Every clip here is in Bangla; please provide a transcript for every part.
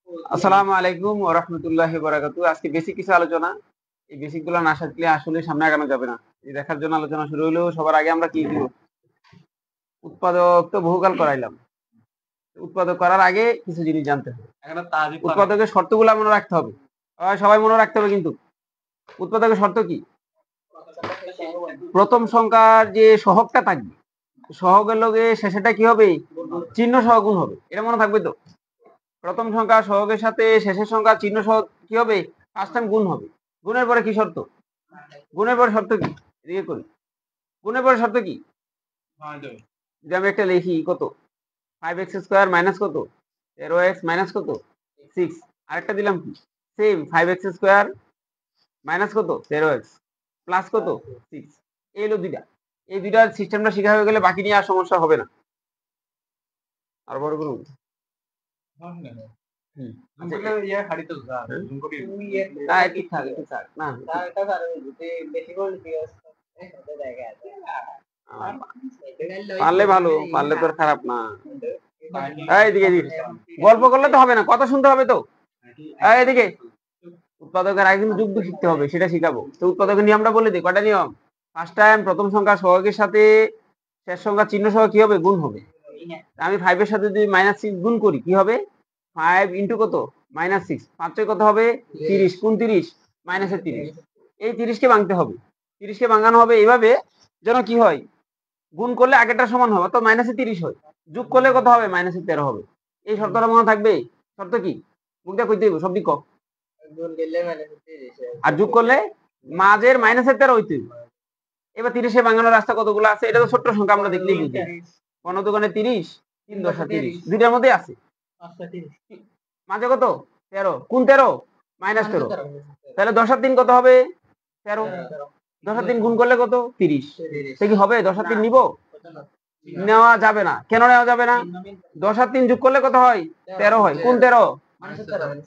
আসসালামু আলাইকুম ওয়া রাহমাতুল্লাহি ওয়া বারাকাতুহু। আজকে বেসিক কিছু আলোচনা। এই বেসিক গুলো না শিখলে আসলে সামনে আগানো যাবে না। এই দেখার জন্য আলোচনা শুরু হলো। সবার আগে আমরা কি দিব? উৎপাদক তো বহুকাল করাইলাম। উৎপাদক করার আগে কিছু জিনিস জানতে হবে। উৎপাদকের শর্তগুলো মনে রাখতে হবে। সবাই মনে রাখতে হবে কিন্তু। উৎপাদকের শর্ত কি? প্রথম সংখ্যার যে সহগটা থাকবে, সহগের লগে শেষেরটা কি হবে? চিহ্ন সহ গুণ হবে। এটা মনে থাকবে তো? প্রথম সংখ্যা সহগের সাথে শেষের সংখ্যা চিহ্ন সহ কি হবে? ফার্স্ট টাইম গুণ হবে। গুণের পরে কি শর্ত? গুণের পরে শর্ত কি? এদিকে করি। গুণের পরে শর্ত কি? যে আমি একটা লিখি কত? 5x স্কয়ার মাইনাস কত? 13x মাইনাস কত? 6। আরেকটা দিলাম কি? সেম 5x স্কয়ার মাইনাস কত? 13x প্লাস কত? 6। এই হলো দুইটা। এই দুইটার সিস্টেমটা শেখা হয়ে গেলে বাকি নিয়ে আর সমস্যা হবে না। আর বড় করুন। পারলে ভালো, পারলে তো খারাপ না। এইদিকে গল্প করলে তো হবে না, কথা শুনতে হবে তো। এদিকে উৎপাদকের আগে কিন্তু যুক্ত শিখতে হবে, সেটা শিখাবো। তো উৎপাদকের নিয়মটা বলে দিই। কয়টা নিয়ম? ফার্স্ট টাইম প্রথম সংখ্যা সহগের সাথে শেষ সংখ্যা চিহ্ন সহ কি হবে? গুণ হবে। আমি 5 এর সাথে যদি -6 গুণ করি কি হবে? 5 ইনটু কত? -6। 5 কত হবে? 30। কোন 30? মাইনাসের 30। এই 30 কে ভাঙতে হবে। 30 কে ভাঙানো হবে এইভাবে যেন কি হয়? গুণ করলে আগেরটা সমান হবে, তো -30 হয়। যোগ করলে কত হবে? -13 হবে। এই শর্তটা মনে থাকবে। শর্ত কি? মুখটা কইতে হইব, সব দিক। আর যোগ করলে মাঝের -13 হইতে হইব। এবার 30 এ ভাঙানোর রাস্তা কতগুলো আছে? এটা তো ছোট্ট সংখ্যা, আমরা দেখলেই বুঝি। 15 দোকানে 30, 3 10 30, দুইটার মধ্যে আছে। মাঝে কত? 13। কোন 13? -13। তাহলে 10 আর 3 কত হবে? 13। 10 আর 3 গুণ করলে কত? 30। সে কি হবে? 10 আর 3 নিব? নেওয়া যাবে না। কেন নেওয়া যাবে না? 10 আর 3 যোগ করলে কত হয়? 13 হয়। কোন 13?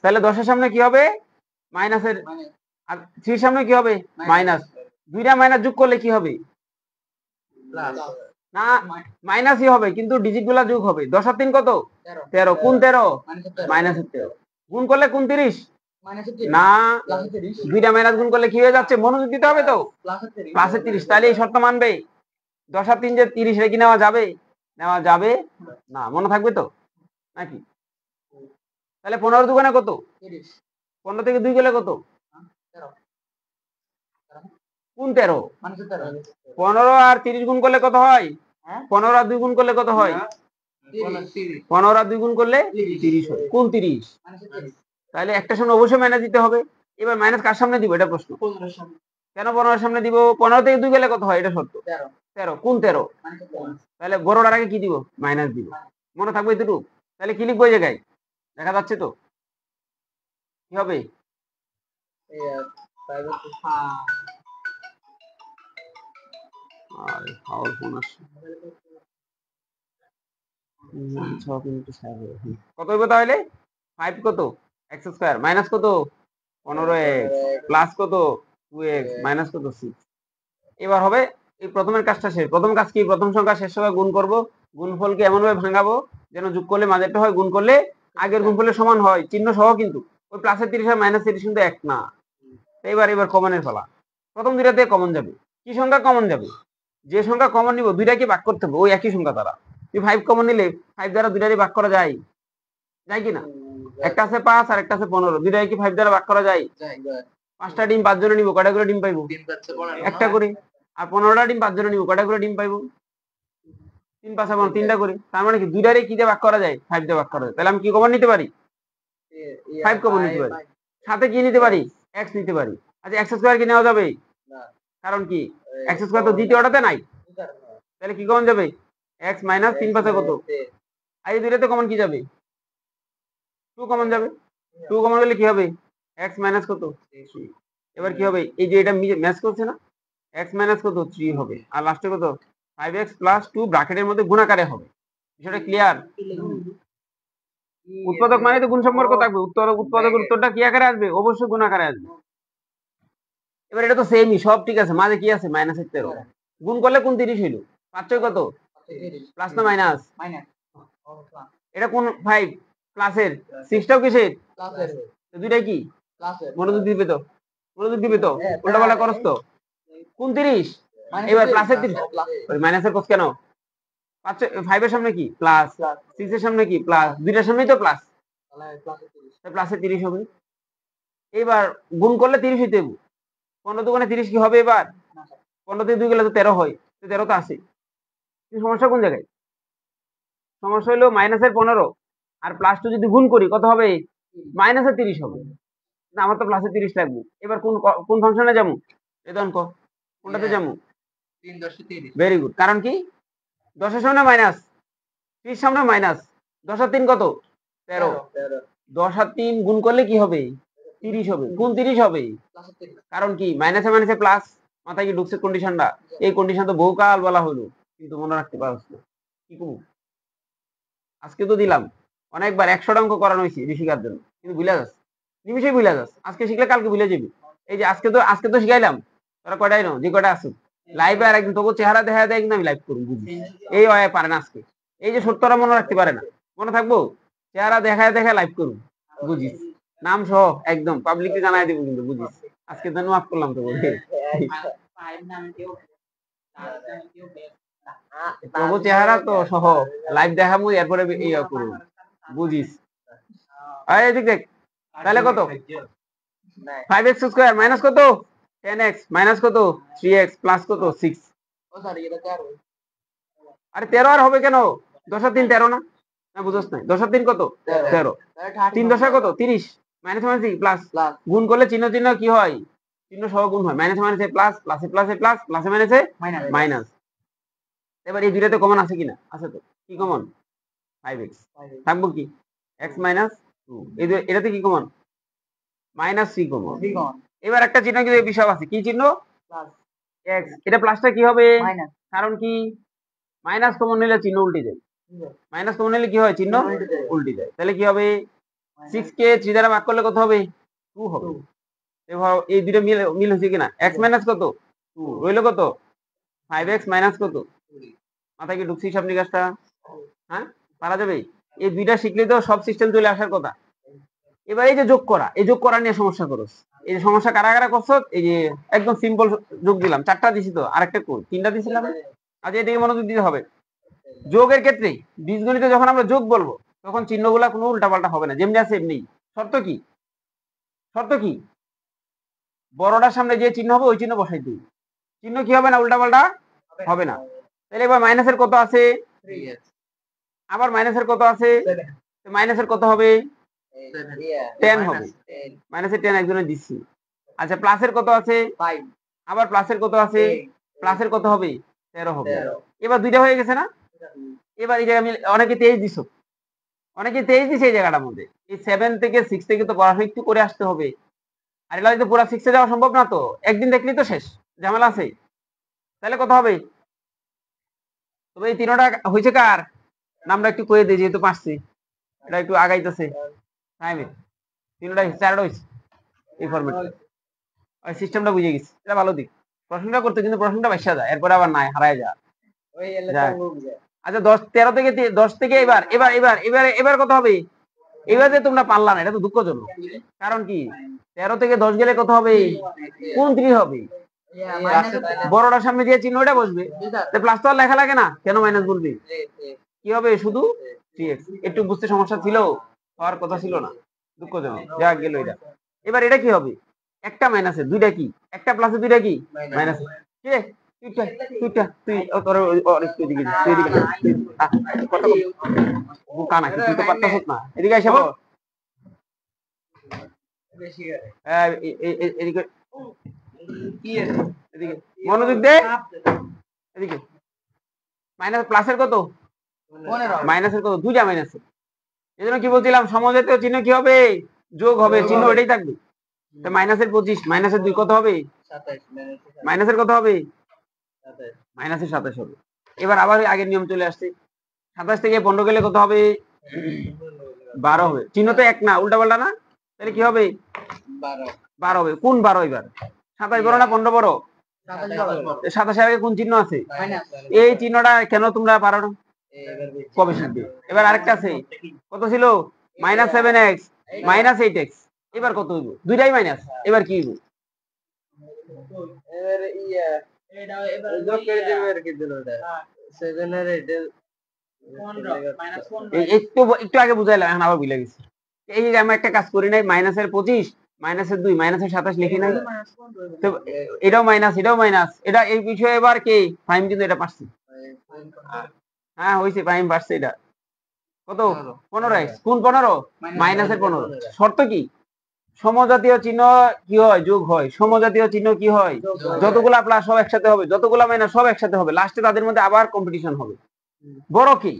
তাহলে 10 এর সামনে কি হবে? মাইনাসের। আর 3 এর সামনে কি হবে? মাইনাস। দুইটা মাইনাস যোগ করলে কি হবে? না, মাইনাসই হবে, কিন্তু ডিজিট গুলা যোগ হবে। 10 আর 3 কত? 13। কোন 13? -13। গুণ করলে কোন 30? না, দুইটা মাইনাস গুণ করলে কি হয়ে যাচ্ছে? মনোযোগ দিতে হবে তো। প্লাসের 30। তাহলে এই শর্ত মানবে। 10 আর 3 যে 30 রেখে নেওয়া যাবে? নেওয়া যাবে না। মনে থাকবে তো নাকি? তাহলে 15 দুগুণে কত? 15 থেকে 2 গেলে কত? কোন 13? 15 আর 30 গুণ করলে কত হয়? 15 আর 2 গুণ করলে কত হয়? 15 আর 2 গুণ করলে 30 হয়। কোন 30? তাহলে একটা সামনে অবশ্যই মাইনাস দিতে হবে। এবার মাইনাস কার সামনে দিব? এটা প্রশ্ন। কেন 15 এর সামনে দিব? 15 থেকে 2 গেলে কত হয়? এটা শর্ত। 13। কোন 13? তাহলে বড়টার আগে কি দিব? মাইনাস দিব। মনে থাকবে এতটুকু? তাহলে কি লিখবো এই জায়গায়? দেখা যাচ্ছে তো? কি হবে? কত হইব তাহলে? 5 কত? x স্কয়ার মাইনাস কত? 15x প্লাস কত? 2x মাইনাস কত? 6। এবার হবে এই প্রথমের কাজটা শেষ। প্রথম কাজ কি? প্রথম সংখ্যা শেষ সংখ্যা গুণ করব। গুণফলকে এমন ভাবে ভাঙাবো যেন যোগ করলে মাঝেরটা হয়, গুণ করলে আগের গুণফলের সমান হয়, চিহ্ন সহ কিন্তু। ওই প্লাসের 30 আর -30 কিন্তু এক না। এবার কমনের ফলা। প্রথম দুইটাতে কমন যাবে। কি সংখ্যা কমন যাবে? যে সংখ্যা কমন নিব দুইটাকে ভাগ করতে হবে ওই একই সংখ্যা দ্বারা। তুই 5 কমন নিলে 5 দ্বারা দুইটারই ভাগ করা যায়? যায় কি না? একটা আছে 5 আর একটা আছে 15, দুইটাকে কি 5 দ্বারা ভাগ করা যায়? 5টা ডিম 5 জনে নিব, কয়টা করে ডিম পাইবো? একটা করে। আর 15টা ডিম 5 জনে নিব, কয়টা করে ডিম পাইবো? 3 5 এবং 3টা করে। তার মানে কি দুইটারই কি দিয়ে ভাগ করা যায়? 5 দিয়ে ভাগ করা যায়। তাহলে আমি কি কমন নিতে পারি? 5 কমন নিতে পারি। সাথে কি নিতে পারি? x নিতে পারি। আচ্ছা x স্কয়ার কি নেওয়া যাবে? কারণ কি? x স্কয়ার তো দ্বিতীয়টাতে নাই। তাহলে কি কমন যাবে? x মাইনাস 3 5 কত? আর এই দুইটাতে কমন কি যাবে? 2 কমন যাবে। 2 কমন গেলে কি হবে? x মাইনাস কত? 3। এবার কি হবে? এই যে এটা ম্যাচ করছে না? x মাইনাস কত? 3 হবে। আর লাস্টে কত? 5x প্লাস 2 ব্র্যাকেটের মধ্যে গুণাকারে হবে। বিষয়টা ক্লিয়ার? উৎপাদক মানে তো গুণ সম্পর্ক থাকবে। উৎপাদকের উত্তরটা কি আকারে আসবে? অবশ্যই গুণ আকারে আসবে। এবার এটা তো সেমই, সব ঠিক আছে। মাঝে কি আছে? -13। গুণ করলে কোন 30 হইল? 5 কত? প্লাস না মাইনাস? এটা কোন 5? প্লাসের, 6টাও কিসের? দুইটাই কি? মনোযোগ দিবে তো, মনোযোগ দিবে তো, উল্টাপাল্টা করস তো। কোন 30? এবার প্লাসের 30, মাইনাসের কস কেন? 5 এর সামনে কি? প্লাস, 6 এর সামনে কি? প্লাস, দুইটার সামনেই তো প্লাস, প্লাসে 30 হবে। এবার গুণ করলে 30 হইতে হবে। 15 দোকানে 30 কি হবে? এবার 15 থেকে 2 গেলে তো 13 হয়, 13 তো আছে। সমস্যা কোন জায়গায়? সমস্যা হলো মাইনাসের 15 আর প্লাস টু যদি গুণ করি কত হবে? মাইনাসের 30 হবে। আমার তো প্লাসের 30 লাগবে। এবার কোন কোন ফাংশনে যাবো? এদন ক কোনটাতে যাবো? 3 10 30। Very good. কারণ কি? 10 এর সামনে মাইনাস, 30 সামনে মাইনাস, 10 আর 3 কত? 13। 10 আর 3 গুণ করলে কি হবে? 30 হবে। কোন 30 হবে? কারণ কি? মাইনাসে মাইনাসে প্লাস। মাথায় কি ঢুকছে কন্ডিশনটা? এই কন্ডিশন তো বহুকাল বলা হলো, কিন্তু মনে রাখতে পারছ না। কি করব? আজকে তো দিলাম অনেকবার 100টা অঙ্ক করানো হয়েছে ঋষিকার জন্য, কিন্তু ভুলে যাস, নিমিশেই ভুলে যাস। আজকে শিখলে কালকে ভুলে যাবি। এই যে আজকে তো শিখাইলাম, তোরা কয়টাই নো যে কয়টা আসুক লাইভে, আর একদিন তোকে চেহারা দেখা দেয় কিন্তু আমি লাইভ করবো, বুঝি এই হয় পারে না আজকে। এই যে সত্যরা মনে রাখতে পারে না, মনে থাকবো চেহারা দেখায় দেখা লাইভ করবো, বুঝিস নাম সহ একদম পাবলিককে জানাই দিব কিন্তু, বুঝিস আজকে তো মাফ করলাম তো বলে তবু চেহারা তো সহ লাইভ দেখাবো, এরপরে ইয়া করবো, বুঝিস। এদিক দেখ তাহলে কত? 5x স্কয়ার মাইনাস কত? 10x মাইনাস কত? 3x প্লাস কত? 6। আরে 13 আর হবে কেন? 10 আর 3 13 না? না বুঝছ না? 10 আর 3 কত? 13। 3 10 কত? 30। মাইনাস মাইনাস প্লাস, গুণ করলে চিহ্ন চিহ্ন কি হয়? চিহ্ন সহ গুণ হয়। মাইনাস মাইনাসে প্লাস, প্লাসে প্লাসে প্লাস, প্লাসে মাইনাসে মাইনাস। এবার এই দুইটাতে কমন আছে কিনা? আছে তো। কি কমন? 5x। থাকবো কি? x minus 2। এটাতে কি কমন? Minus 3 common. এবার একটা চিহ্ন কিন্তু বিষয় আছে, কি চিহ্ন? x। এটা প্লাসটা কি হবে? কারণ কি? মাইনাস কমন নিলে চিহ্ন উল্টে যায়। মাইনাস কমন নিলে কি হয়? চিহ্ন উল্টে যায়। তাহলে কি হবে? 6 কে 3 দ্বারা ভাগ করলে কত হবে? 2 হবে। এবার এই দুটো মিল হচ্ছে কিনা? x মাইনাস কত? 2 রইল কত? 5x মাইনাস কত? মাথায় কি ঢুকছে সব নিকাশটা? হ্যাঁ, পারা যাবে? এই দুইটা শিখলে তো সব সিস্টেম চলে আসার কথা। এবার এই যে যোগ করা, এই যোগ করা নিয়ে সমস্যা করছ। এই যে সমস্যা কারা কারা করছ? এই যে একদম সিম্পল যোগ দিলাম, 4টা দিছি তো, আরেকটা কই? 3টা দিছিলাম। আজ এদিকে মনোযোগ দিতে হবে। যোগের ক্ষেত্রে বীজগণিতে যখন আমরা যোগ বলবো তখন চিহ্নগুলা কোনো উল্টাপাল্টা হবে না, যেমনি আছে এমনি। শর্ত কি? শর্ত কি? বড়টার সামনে যে চিহ্ন হবে ওই চিহ্ন বসাই দিই। চিহ্ন কি হবে না? উল্টাপাল্টা হবে না। তাহলে এবার মাইনাসের কত আছে? আবার মাইনাসের কত আছে? মাইনাসের কত হবে? 10 হবে। মাইনাসের 10 একজনে দিচ্ছি। আচ্ছা প্লাসের কত আছে? আবার প্লাসের কত আছে? প্লাসের কত হবে? 13 হবে। এবার দুইটা হয়ে গেছে না? এবার এই জায়গায় আমি অনেকে 23 দিছো, অনেকে 23 দিছে এই জায়গাটার মধ্যে। এই 7 থেকে 6 থেকে তো পড়াশোনা একটু করে আসতে হবে। আর এগুলো তো পুরো 6 এ যাওয়া সম্ভব না, তো একদিন দেখলি তো শেষ, ঝামেলা আছে। তাহলে কত হবে? তবে এই তিনটা হয়েছে কার? নামটা একটু কয়ে দিই যেহেতু পারছি, এটা একটু আগাইতেছে টাইমে। তিনটা 4টা হয়েছে এই ফরম্যাট, ওই সিস্টেমটা বুঝে গেছি, এটা ভালো দিক। প্রশ্নটা করতে কিন্তু প্রশ্নটা বাইসা যায়, এরপরে আবার নাই হারায় যায়। আচ্ছা 10 13 থেকে 10 থেকে এবার এবার এবার এবার এবার কত হবে? এবার যে তোমরা পারলা না, এটা তো দুঃখজনক। কারণ কি? 13 থেকে 10 গেলে কত হবে? 29 হবে। বড়টার সামনে যে চিহ্ন ওটা বসবে, প্লাস তো আর লেখা লাগে না, কেন মাইনাস বলবি? কি হবে? শুধু 3x। একটু বুঝতে সমস্যা ছিল, হওয়ার কথা ছিল না, দুঃখজনক, যা গেল এটা। এবার এটা কি হবে? একটা মাইনাসে দুইটা কি, একটা প্লাসে দুইটা কি মাইনাস। কি রে তুই তোর একটু এদিকে তুই এদিকে কথা বোকা নাকি? তুই তো পারতাছিস না, এদিকে এসে বল। এদিকে এদিকে মনোযোগ দে, এদিকে। মাইনাস প্লাসের কত? মাইনাসের কত? দুইটা মাইনাসের। এই জন্য কি বলছিলাম, সমজাতীয় চিহ্ন কি হবে? যোগ হবে, চিহ্ন এটাই থাকবে। মাইনাসের 25 মাইনাসের 2 কত হবে? মাইনাসের কত হবে? মাইনাসের 27 হবে। এবার আবার আগের নিয়ম চলে আসছে, 27 থেকে 15 গেলে কত হবে? 12 হবে। চিহ্ন তো এক না, উল্টা পাল্টা না, তাহলে কি হবে? 12 হবে। কোন 12? এবার 27 বড় না 15 বড়? 27 আগে কোন চিহ্ন আছে? এই চিহ্নটা কেন তোমরা পারো না? কবে শিখবে? এবার আরেকটা আছে, কত ছিল? মাইনাস 7x মাইনাস 8x এবার কত হইব দুইটাই মাইনাস এবার কি হইব এবার এটা এবার যোগ করে দেব আর কি দিল এটা 7 আর 8 এর 15 মাইনাস 15 একটু আগে বুঝাইলাম এখন আবার ভুলে গেছি এই যে আমরা একটা কাজ করি নাই মাইনাসের 25 মাইনাসের 2 মাইনাসের 27 লিখি নাই তো এটাও মাইনাস এটা এই বিষয়ে এবার কি ফাইম কিন্তু এটা পারছি হ্যাঁ হইছে ফাইম পারছে এটা কত 15x কোন 15 মাইনাসের 15 শর্ত কি সমজাতীয় চিহ্ন কি হয় যোগ হয় সমজাতীয় চিহ্ন কি হয় যতগুলা প্লাস সব একসাথে হবে যতগুলা মাইনাস সব একসাথে হবে লাস্টে তাদের মধ্যে আবার কম্পিটিশন হবে বড় কি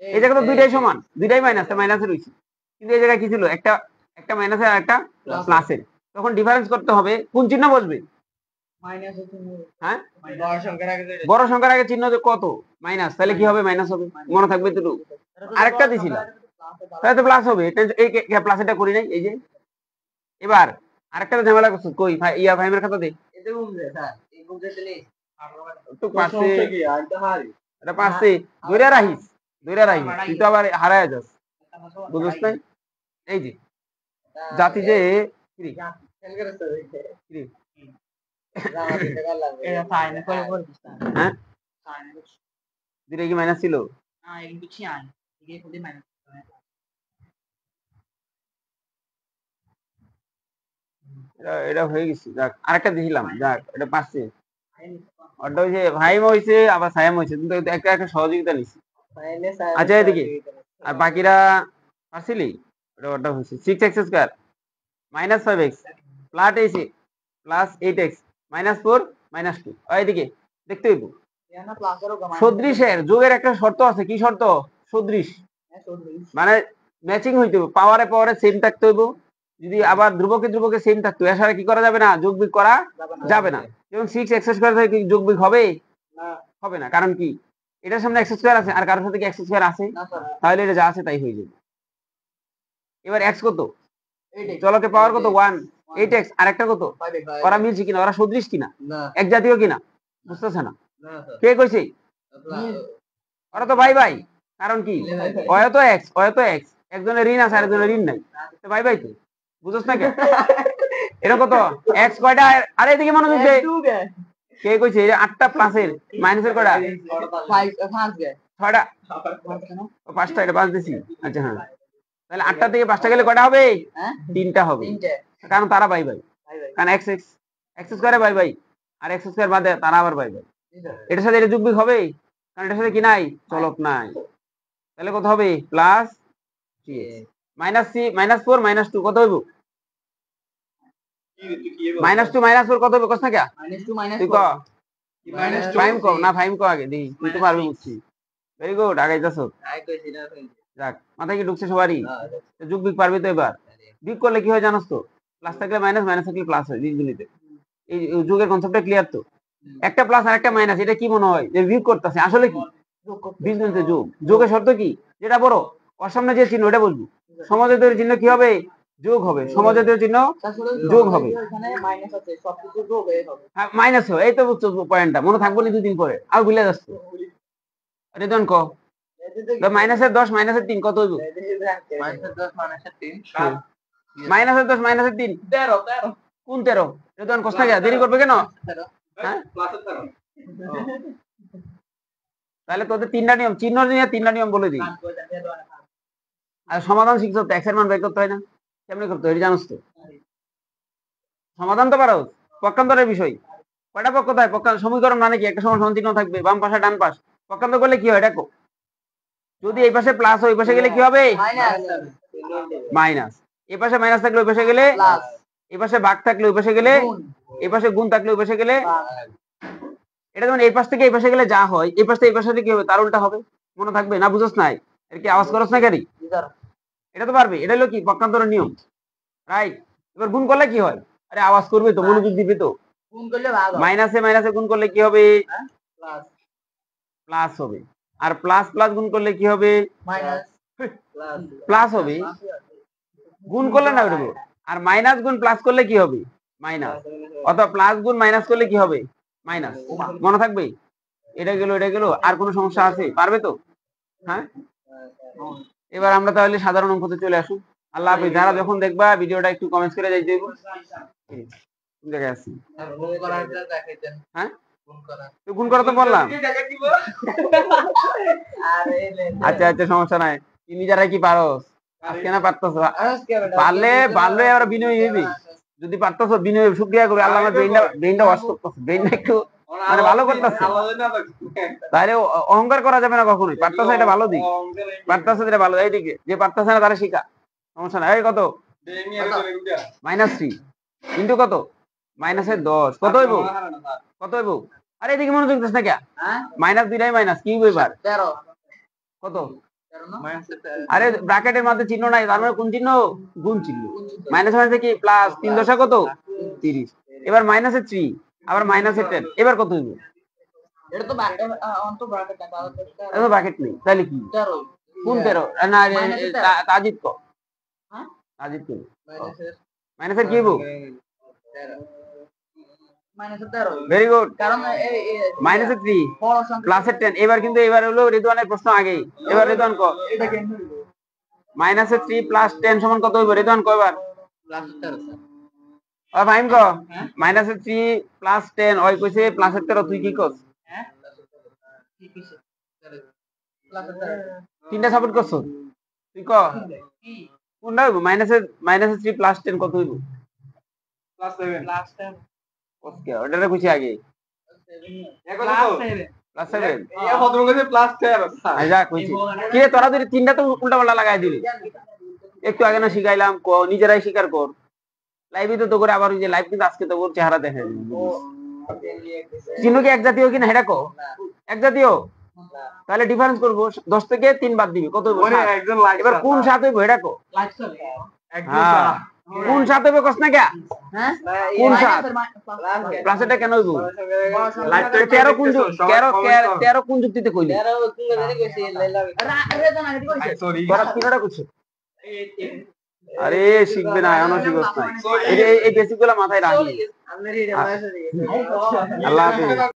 এই জায়গায় তো দুইটাই সমান দুইটাই মাইনাসে রয়েছে কিন্তু এই জায়গায় কি ছিল একটা মাইনাসের আর একটা প্লাসের তখন ডিফারেন্স করতে হবে কোন চিহ্ন বসবে হ্যাঁ বড় সংখ্যার আগে চিহ্ন কত মাইনাস তাহলে কি হবে মাইনাস হবে মনে থাকবে তো আরেকটা দিছিলাম তাহলে তো প্লাস হবে এই প্লাস এটা করি নাই এই যে এবার আরেকটা ঝামেলা করছো কই ইয়া ভাইমের খাতা দে তো পারছে এটা পারছে ধরে রাখিস তুই তো আবার হারায় যাস বুঝছ নাই এই যে জাতি যে দুইটা কি মাইনাস ছিল এটা হয়ে গেছে যাক আরেকটা দিছিলাম যাক এটা পারছে ওটা হইছে ভাইম হইছে আবার সায়াম হইছে কিন্তু একটা একটা সহযোগিতা নিছি আচ্ছা এদিকে আর বাকিরা পারছিলি ওটা হইছে 6x² মাইনাস 5x প্লাস এসে প্লাস 8x মাইনাস 4 মাইনাস 2 এদিকে দেখতে হইব সদৃশের যোগের একটা শর্ত আছে কি শর্ত সদৃশ মানে ম্যাচিং হইতে হবে পাওয়ারে সেম থাকতে হইব যদি আবার ধ্রুবকে সেম থাকতো এর সাথে কি করা যাবে না যোগ বিয়োগ করা যাবে না যেমন 6x² থেকে কি যোগ বিয়োগ হবে না কারণ কি এটার সামনে x² আছে আর কারোর সাথে কি x² আছে তাহলে এটা যা আছে তাই হয়ে যাবে এবার x কত চলকে পাওয়ার কত 1 8x আর একটা কত ওরা মিলছে কিনা ওরা সদৃশ কিনা এক জাতীয় কিনা বুঝতেছ না কে কইছে ওরা তো ভাই ভাই কারণ কি অয়ত x একজনের ঋণ আছে আরেকজনের ঋণ নাই তো ভাই ভাই তো বুঝছ না এটা কত x কয়টা আরে এদিকে মনোযোগ দে কে কইছে এই 8টা প্লাসের মাইনাসের কয়টা 6টা 5টা এটা 5 দিছি আচ্ছা হ্যাঁ তাহলে 8টা থেকে 5টা গেলে কয়টা হবে 3টা হবে কারণ তারা ভাই ভাই কারণ x² ভাই ভাই আর x² বাদে তারা আবার ভাই ভাই এটার সাথে এটা যোগ বিয়োগ হবে কারণ এটার সাথে কি নাই চলক নাই তাহলে কত হবে প্লাস -4 -2 কত হইব -2 -4 কত হবে কস না কে তুই ক ফাইম ক না ফাইম ক আগে দেখি তুই তো পারবি বুঝছি ভেরি গুড আগে যাচ্ছ যাক মাথায় কি ঢুকছে সবারই যোগ বিয়োগ পারবি তো এবার বিয়োগ করলে কি হয় জানোস তো প্লাস থাকলে মাইনাস মাইনাস থাকলে প্লাস হয় বীজগণিতে এই যোগের কনসেপ্টটা ক্লিয়ার তো একটা প্লাস আর একটা মাইনাস এটা কি মনে হয় যে বিয়োগ করতেছে আসলে কি বীজগণিতে যোগের শর্ত কি যেটা বড় ওর সামনে যে চিহ্ন ওটা বলবি সমজাতীয় চিহ্ন কি হবে যোগ হবে সমজাতীয় চিহ্ন যোগ হবে হ্যাঁ মাইনাস হবে এই তো বুঝছো পয়েন্টটা মনে থাকবো না দুদিন পরে আর ভুলে যাচ্ছ রেজন ক -10 -3 কত হইব -10 -3 13 কোন 13 রেজন কষ্ট না দেরি করবে কেন হ্যাঁ তাহলে তোদের তিনটা নিয়ম চিহ্ন নিয়ে তিনটা নিয়ম বলে দিই আর সমাধান শিখছো তো x এর মান বের করতে হয় না কেমনে করতে হয় জানোস তো সমাধান তো পারো পক্ষান্তরের বিষয় কয়টা পক্ষ থাকে সমীকরণ মানে কি একটা সমান চিহ্ন থাকবে বাম পাশে ডান পাশ পক্ষান্তর করলে কি হয় দেখো যদি এই পাশে প্লাস হয় ওই পাশে গেলে কি হবে মাইনাস এই পাশে মাইনাস থাকলে ওই পাশে গেলে এই পাশে ভাগ থাকলে ওই পাশে গেলে এই পাশে গুণ থাকলে ওই পাশে গেলে এটা যেমন এই পাশ থেকে এই পাশে গেলে যা হয় এই পাশ থেকে এই পাশে কি হবে তার উল্টা হবে মনে থাকবে না বুঝছ নাই এর কি আওয়াজ করছ না গাড়ি এটা তো পারবে এটা হলো কি পক্ষান্তরের নিয়ম রাইট এবার গুণ করলে কি হয় আরে আওয়াজ করবে তো মনোযোগ দিবে তো গুণ করলে ভাগ মাইনাসে মাইনাসে গুণ করলে কি হবে প্লাস হবে আর প্লাস প্লাস গুণ করলে কি হবে মাইনাস প্লাস হবে গুণ করলে না ওটা আর মাইনাস গুণ প্লাস করলে কি হবে মাইনাস অথবা প্লাস গুণ মাইনাস করলে কি হবে মাইনাস মনে থাকবে এটা গেল আর কোনো সমস্যা আছে পারবে তো হ্যাঁ এবার আমরা তাহলে সাধারণ অঙ্কতে চলে আসুন। আল্লাহ হাফেজ। যারা যখন দেখবা ভিডিওটা একটু কমেন্টস করে যাই দেব। কোন জায়গায় আছি? হ্যাঁ, তো গুণ করা তো বললাম। আচ্ছা আচ্ছা, সমস্যা নাই। তুমি যারা কি পারো আজকে না পারতেছ, পারলে আবার বিনয় হইবি। যদি পারতেছ বিনয় শুকরিয়া করবে, আল্লাহ আমার ব্রেইনটা ওয়াশ করতেছে, ব্রেইনটা একটু মানে ভালো করতেছে। তাহলে অহংকার করা যাবে না কখনোই। পারতেছ এটা ভালো দিক, পারতেছ এটা ভালো এইদিকে, যে পারতেছে না তারা শিখা, সমস্যা নাই। এই কত? -3 ইন্টু কত? -10 কত হইব? কত হইব? আরে এদিকে মনোযোগ দিস না কে? -2 মাইনাস কি হইব এবার? কত? আরে ব্র্যাকেটের মধ্যে চিহ্ন নাই, তার মানে কোন চিহ্ন? গুণ চিহ্ন। মাইনাস মাইনাসে কি প্লাস, 3 দশা কত? 30। এবার -3 আবার -10 এবার কত হইব? এটা তো ব্র্যাকেট না, এটা ব্র্যাকেট নেই, তাহলে কি? 13 কোন 13? না তাজিদ কো, হ্যাঁ তাজিদ কো মাইনাসের মাইনাসের কি হইব? 13 ভেরি গুড। কারণ -3 বড় সংখ্যা প্লাসের 10। এবার কিন্তু এবার হলো রিদওয়ানের প্রশ্ন আগেই। এবার রিদওয়ান ক, এটা কেন হইব? -3 + 10 সমান কত হইব? রিদওয়ান কয়বার? প্লাস 13 ও ফাহিম ক, -3 + 10 ওই কইছে প্লাসের 13, তুই কি কস? হ্যাঁ কি কিসে প্লাস 13 তিনটা সাপোর্ট করছ তুই, ক কি কোনটা হইব? -3 + 10 কত হইব? প্লাস 10 ওকে, ওটারে কইছি আগে। প্লাস 7 +7 আচ্ছা কইছি। কি রে তোরা দুই তিনটা তো উল্টা পাল্টা লাগাই দিলি। একটু আগে না শিখাইলাম, ক নিজেরাই স্বীকার কর। লাইভে তো করে আবার ওই যে লাইভ কিন্তু আজকে তো ওর চেহারা দেখে চিহ্ন কি এক জাতীয় কিনা সেটা কো? এক জাতীয়, তাহলে ডিফারেন্স করবো। 10 থেকে 3 বাদ দিবি, কত হইব? 7। এবার কোন 7 হইব এটা কো? হ্যাঁ, কোন 7 হইব কস না কে? হ্যাঁ কোন 7? প্লাস এটা কেন হইব? 13 কোন 13 কোন যুক্তিতে কইলি? 13 কি জানি কইছি রে জানা কি কইছে তোরা তিনটা কইছিস। আরে শিখবে না, এখনো শিখছ নাই। এই বেসিক গুলো মাথায় রাখি। আল্লাহ হাফেজ।